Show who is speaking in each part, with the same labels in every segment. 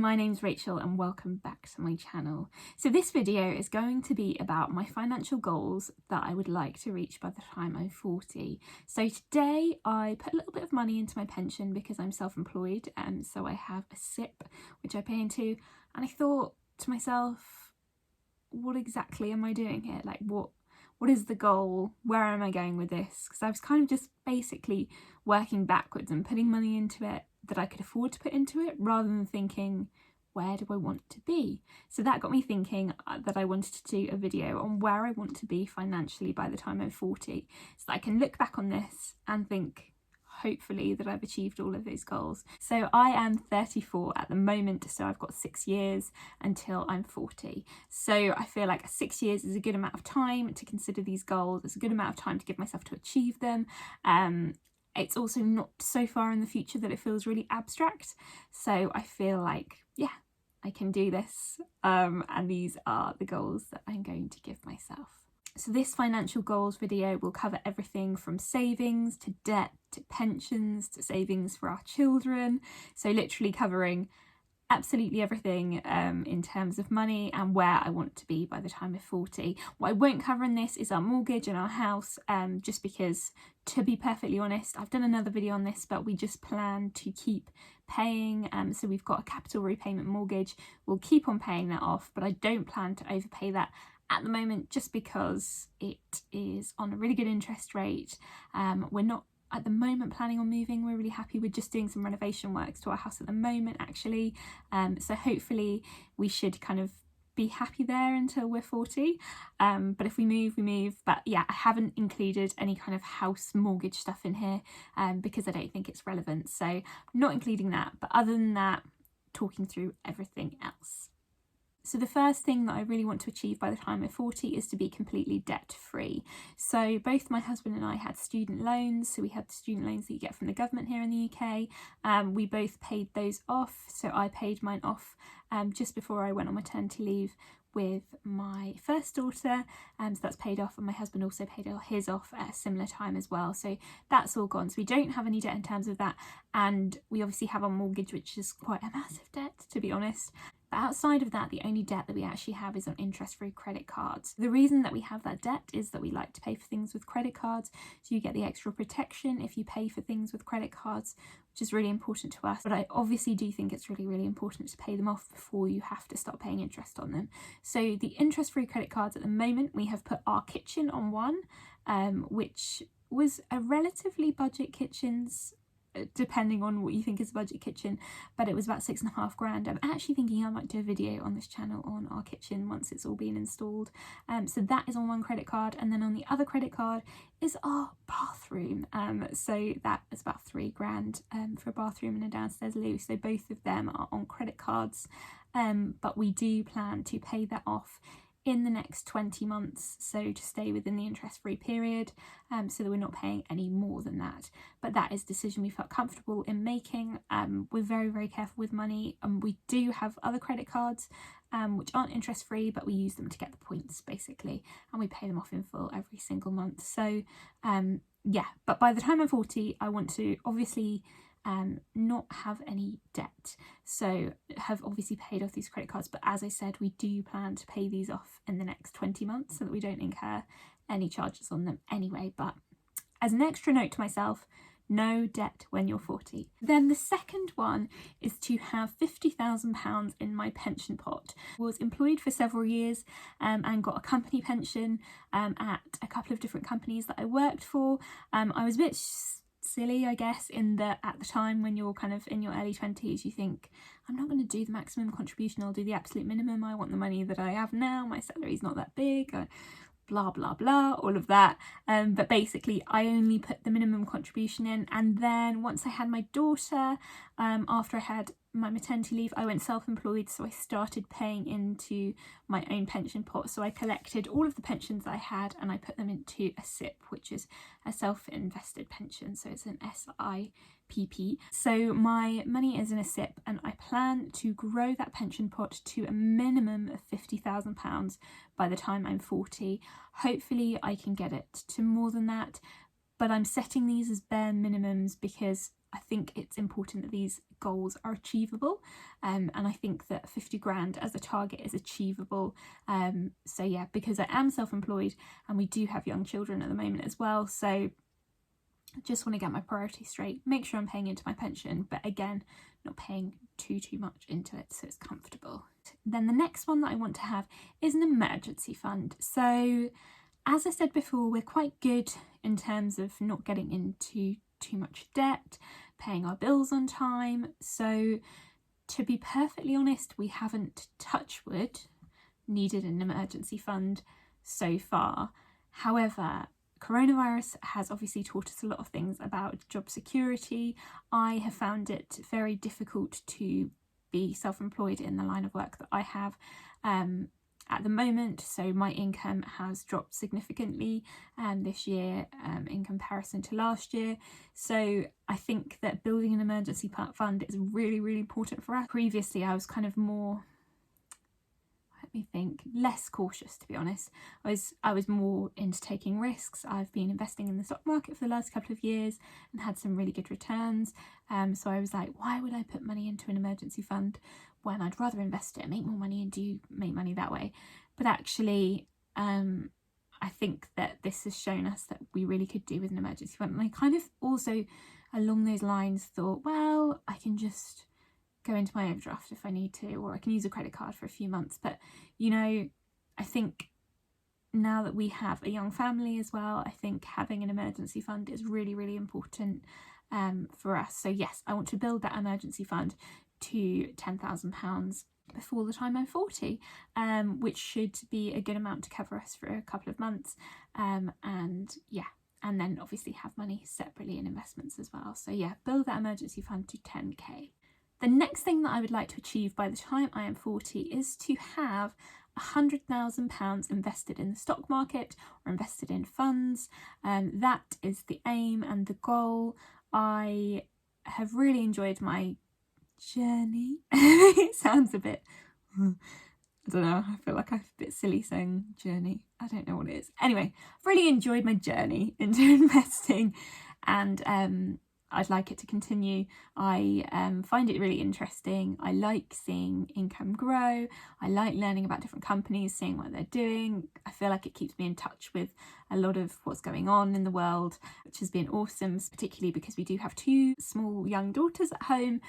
Speaker 1: my name's Rachel and welcome back to my channel. So this video is going to be about my financial goals that I would like to reach by the time I'm 40. So today I put a little bit of money into my pension because I'm self-employed, and so I have a SIP which I pay into, and I thought to myself, what exactly am I doing here? Like what is the goal? Where am I going with this? Because I was kind of just basically working backwards and putting money into it that I could afford to put into it, rather than thinking, where do I want to be? So that got me thinking that I wanted to do a video on where I want to be financially by the time I'm 40, so that I can look back on this and think, hopefully, that I've achieved all of those goals. So I am 34 at the moment, so I've got 6 years until I'm 40. So I feel like 6 years is a good amount of time to consider these goals. It's a good amount of time to give myself to achieve them. It's also not so far in the future that it feels really abstract. So I feel like, yeah, I can do this. And these are the goals that I'm going to give myself. So this financial goals video will cover everything from savings to debt to pensions to savings for our children. So literally covering absolutely everything in terms of money and where I want to be by the time of 40. What I won't cover in this is our mortgage and our house, just because, to be perfectly honest, I've done another video on this, but we just plan to keep paying. So we've got a capital repayment mortgage. We'll keep on paying that off, but I don't plan to overpay that at the moment, just because it is on a really good interest rate. We're not at the moment planning on moving. We're really happy with just doing some renovation works to our house at the moment, actually. So hopefully we should kind of be happy there until we're 40. But if we move, we move. But yeah, I haven't included any kind of house mortgage stuff in here because I don't think it's relevant. So I'm not including that. But other than that, talking through everything else. So the first thing that I really want to achieve by the time I'm 40 is to be completely debt free. So both my husband and I had student loans. So we had the student loans that you get from the government here in the UK. We both paid those off. So I paid mine off just before I went on maternity leave with my first daughter, so that's paid off, and my husband also paid his off at a similar time as well. So that's all gone. So we don't have any debt in terms of that, and we obviously have our mortgage, which is quite a massive debt, to be honest. But outside of that, the only debt that we actually have is on interest-free credit cards. The reason that we have that debt is that we like to pay for things with credit cards, so you get the extra protection if you pay for things with credit cards, which is really important to us. But I obviously do think it's really, really important to pay them off before you have to start paying interest on them. So the interest-free credit cards at the moment, we have put our kitchen on one, which was a relatively budget kitchen's, depending on what you think is a budget kitchen, but it was about £6,500. I'm actually thinking I might do a video on this channel on our kitchen once it's all been installed. So that is on one credit card, and then on the other credit card is our bathroom. So that is about £3,000 for a bathroom and a downstairs loo. So both of them are on credit cards, but we do plan to pay that off in the next 20 months, so to stay within the interest-free period, so that we're not paying any more than that. But that is a decision we felt comfortable in making. We're very, very careful with money, and we do have other credit cards which aren't interest-free, but we use them to get the points basically, and we pay them off in full every single month. So yeah, but by the time I'm 40, I want to obviously not have any debt, so have obviously paid off these credit cards, but as I said, we do plan to pay these off in the next 20 months so that we don't incur any charges on them anyway. But as an extra note to myself, no debt when you're 40. Then the second one is to have £50,000 in my pension pot. I was employed for several years and got a company pension at a couple of different companies that I worked for. I was a bit silly, I guess, in that at the time when you're kind of in your early 20s, you think, I'm not going to do the maximum contribution, I'll do the absolute minimum. I want the money that I have now, my salary's not that big, blah blah blah, all of that. But basically I only put the minimum contribution in, and then once I had my daughter, after I had my maternity leave, I went self-employed, so I started paying into my own pension pot. So I collected all of the pensions I had and I put them into a SIP, which is a self-invested pension, so it's an SIPP. So my money is in a SIP, and I plan to grow that pension pot to a minimum of £50,000 by the time I'm 40. Hopefully I can get it to more than that, but I'm setting these as bare minimums because I think it's important that these goals are achievable, and I think that 50 grand as a target is achievable. So yeah, because I am self-employed and we do have young children at the moment as well, so I just want to get my priorities straight, make sure I'm paying into my pension, but again, not paying too much into it so it's comfortable. Then the next one that I want to have is an emergency fund. So as I said before, we're quite good in terms of not getting into too much debt, paying our bills on time. So to be perfectly honest, we haven't, touch wood, needed an emergency fund so far. However, coronavirus has obviously taught us a lot of things about job security. I have found it very difficult to be self-employed in the line of work that I have at the moment, so my income has dropped significantly this year in comparison to last year. So I think that building an emergency fund is really important for us. Previously I was kind of more, let me think, less cautious, to be honest. I was more into taking risks. I've been investing in the stock market for the last couple of years and had some really good returns. So I was like, why would I put money into an emergency fund when I'd rather invest it, make more money and make money that way? But actually, I think that this has shown us that we really could do with an emergency fund. And I kind of also, along those lines, thought, well, I can just go into my overdraft if I need to, or I can use a credit card for a few months. But you know, I think now that we have a young family as well, I think having an emergency fund is really important for us. So yes, I want to build that emergency fund to £10,000 before the time I'm 40, which should be a good amount to cover us for a couple of months, and yeah, and then obviously have money separately in investments as well. So yeah, build that emergency fund to 10k. The next thing that I would like to achieve by the time I am 40 is to have £100,000 invested in the stock market or invested in funds. That is the aim and the goal. I have really enjoyed my journey. It sounds a bit, I don't know, I feel like I'm a bit silly saying journey. I don't know what it is. Anyway, I've really enjoyed my journey into investing, and I'd like it to continue. I find it really interesting. I like seeing income grow. I like learning about different companies, seeing what they're doing. I feel like it keeps me in touch with a lot of what's going on in the world, which has been awesome, particularly because we do have 2 small young daughters at home.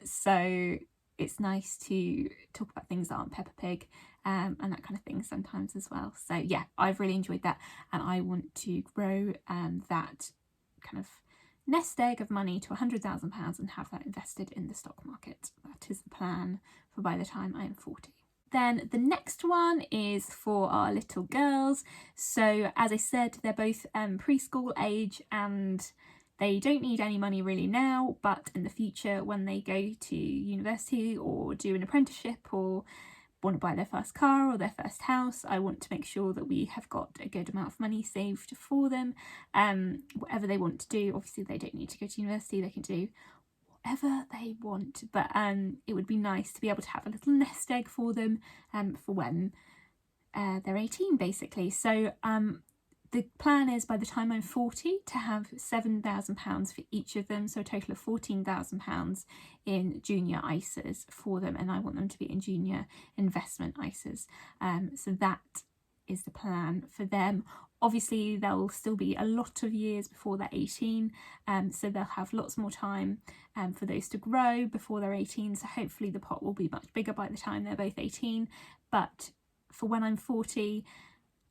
Speaker 1: So it's nice to talk about things that aren't Peppa Pig and that kind of thing sometimes as well. So yeah, I've really enjoyed that, and I want to grow that kind of nest egg of money to £100,000 and have that invested in the stock market. That is the plan for by the time I am 40. Then the next one is for our little girls. So as I said, they're both preschool age and they don't need any money really now, but in the future when they go to university or do an apprenticeship or want to buy their first car or their first house, I want to make sure that we have got a good amount of money saved for them. Whatever they want to do, obviously they don't need to go to university, they can do whatever they want, but it would be nice to be able to have a little nest egg for them for when they're 18 basically. So the plan is by the time I'm 40 to have £7,000 for each of them, so a total of £14,000 in junior ISAs for them, and I want them to be in junior investment ISAs. So that is the plan for them. Obviously there'll still be a lot of years before they're 18, so they'll have lots more time for those to grow before they're 18, so hopefully the pot will be much bigger by the time they're both 18. But for when I'm 40,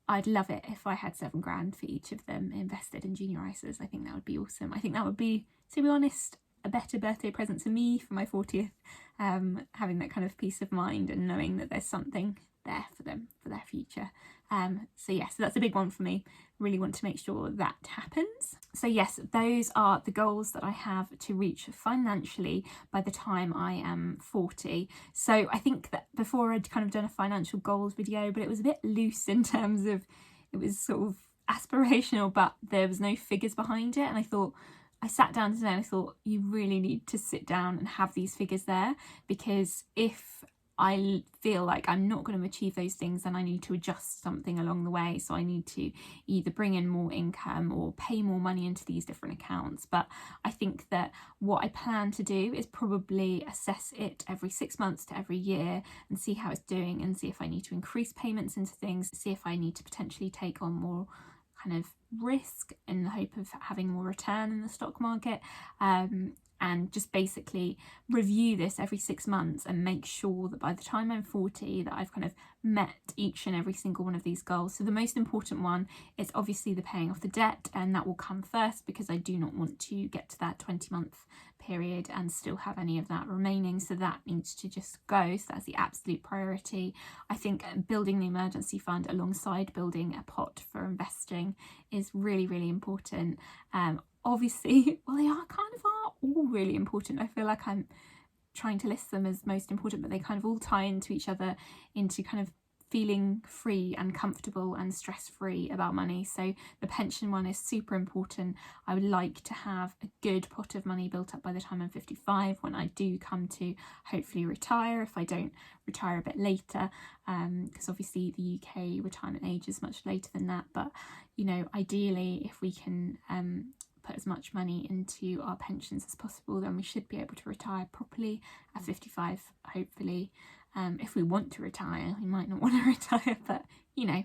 Speaker 1: I'd love it if I had £7,000 for each of them invested in junior ISAs. I think that would be awesome. I think that would be, to be honest, a better birthday present to me for my 40th, having that kind of peace of mind and knowing that there's something there for them for their future. So yes, so that's a big one for me. Really want to make sure that happens. So yes, those are the goals that I have to reach financially by the time I am 40. So I think that before I'd kind of done a financial goals video, but it was a bit loose in terms of, it was sort of aspirational, but there was no figures behind it. And I sat down today and I thought, you really need to sit down and have these figures there, because if I feel like I'm not going to achieve those things, and I need to adjust something along the way. So I need to either bring in more income or pay more money into these different accounts. But I think that what I plan to do is probably assess it every 6 months to every year and see how it's doing, and see if I need to increase payments into things, see if I need to potentially take on more kind of risk in the hope of having more return in the stock market, and just basically review this every 6 months and make sure that by the time I'm 40 that I've kind of met each and every single one of these goals. So the most important one is obviously the paying off the debt, and that will come first because I do not want to get to that 20-month period and still have any of that remaining, so that needs to just go. So that's the absolute priority. I think building the emergency fund alongside building a pot for investing is really, really important. Obviously, well, they are all really important. I feel like I'm trying to list them as most important, but they kind of all tie into each other, into kind of feeling free and comfortable and stress-free about money. So the pension one is super important. I would like to have a good pot of money built up by the time I'm 55, when I do come to hopefully retire, if I don't retire a bit later, because obviously the UK retirement age is much later than that. But you know, ideally, if we can put as much money into our pensions as possible, then we should be able to retire properly at 55, hopefully. If we want to retire, we might not want to retire, but you know,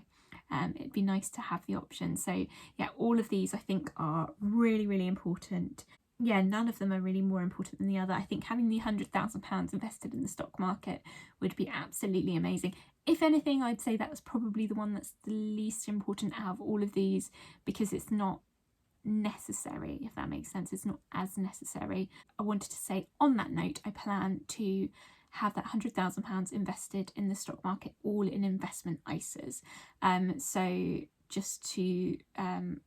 Speaker 1: it'd be nice to have the option. So yeah, all of these I think are really, really important. Yeah, none of them are really more important than the other. I think having the £100,000 invested in the stock market would be absolutely amazing. If anything, I'd say that was probably the one that's the least important out of all of these, because it's not necessary, if that makes sense. It's not as necessary. I wanted to say on that note, I plan to have that £100,000 invested in the stock market, all in investment ISAs. So just to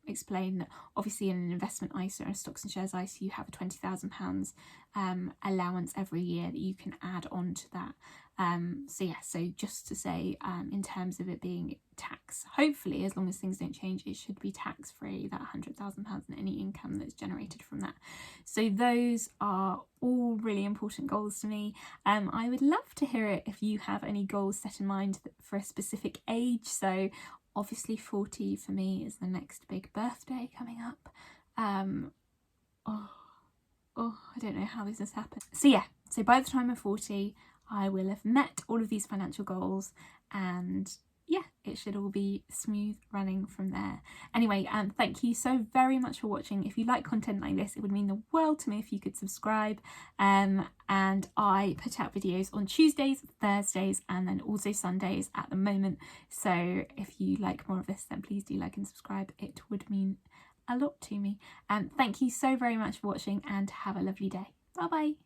Speaker 1: explain that obviously in an investment ISA and a stocks and shares ISA, you have a £20,000 allowance every year that you can add on to that. So yeah, so just to say, in terms of it being tax, hopefully, as long as things don't change, it should be tax free, that £100,000 and any income that's generated from that. So those are all really important goals to me. I would love to hear it if you have any goals set in mind for a specific age. So obviously 40 for me is the next big birthday coming up. I don't know how this has happened. So yeah, so by the time I'm 40, I will have met all of these financial goals, and yeah, it should all be smooth running from there. Anyway, thank you so very much for watching. If you like content like this, it would mean the world to me if you could subscribe. And I put out videos on Tuesdays, Thursdays, and then also Sundays at the moment. So if you like more of this, then please do like and subscribe. It would mean a lot to me. Thank you so very much for watching, and have a lovely day. Bye bye.